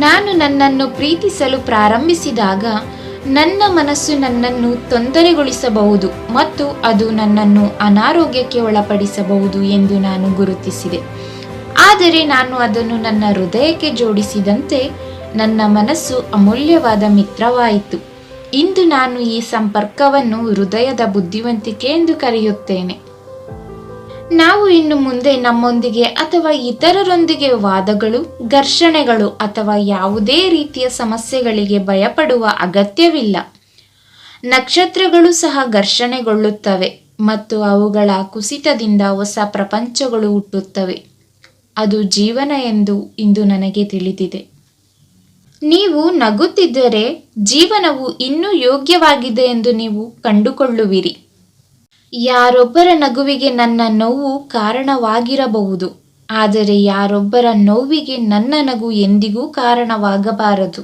ನಾನು ನನ್ನನ್ನು ಪ್ರೀತಿಸಲು ಪ್ರಾರಂಭಿಸಿದಾಗ ನನ್ನ ಮನಸ್ಸು ನನ್ನನ್ನು ತೊಂದರೆಗೊಳಿಸಬಹುದು ಮತ್ತು ಅದು ನನ್ನನ್ನು ಅನಾರೋಗ್ಯಕ್ಕೆ ಒಳಪಡಿಸಬಹುದು ಎಂದು ನಾನು ಗುರುತಿಸಿದೆ. ಆದರೆ ನಾನು ಅದನ್ನು ನನ್ನ ಹೃದಯಕ್ಕೆ ಜೋಡಿಸಿದಂತೆ ನನ್ನ ಮನಸ್ಸು ಅಮೂಲ್ಯವಾದ ಮಿತ್ರವಾಯಿತು. ಇಂದು ನಾನು ಈ ಸಂಪರ್ಕವನ್ನು ಹೃದಯದ ಬುದ್ಧಿವಂತಿಕೆ ಎಂದು ಕರೆಯುತ್ತೇನೆ. ನಾವು ಇನ್ನು ಮುಂದೆ ನಮ್ಮೊಂದಿಗೆ ಅಥವಾ ಇತರರೊಂದಿಗೆ ವಾದಗಳು, ಘರ್ಷಣೆಗಳು ಅಥವಾ ಯಾವುದೇ ರೀತಿಯ ಸಮಸ್ಯೆಗಳಿಗೆ ಭಯಪಡುವ ಅಗತ್ಯವಿಲ್ಲ. ನಕ್ಷತ್ರಗಳು ಸಹ ಘರ್ಷಣೆಗೊಳ್ಳುತ್ತವೆ ಮತ್ತು ಅವುಗಳ ಕುಸಿತದಿಂದ ಹೊಸ ಪ್ರಪಂಚಗಳು ಹುಟ್ಟುತ್ತವೆ. ಅದು ಜೀವನ ಎಂದು ಇಂದು ನನಗೆ ತಿಳಿದಿದೆ. ನೀವು ನಗುತ್ತಿದ್ದರೆ ಜೀವನವು ಇನ್ನೂ ಯೋಗ್ಯವಾಗಿದೆ ಎಂದು ನೀವು ಕಂಡುಕೊಳ್ಳುವಿರಿ. ಯಾರೊಬ್ಬರ ನಗುವಿಗೆ ನನ್ನ ನೋವು ಕಾರಣವಾಗಿರಬಹುದು, ಆದರೆ ಯಾರೊಬ್ಬರ ನೋವಿಗೆ ನನ್ನ ನಗು ಎಂದಿಗೂ ಕಾರಣವಾಗಬಾರದು.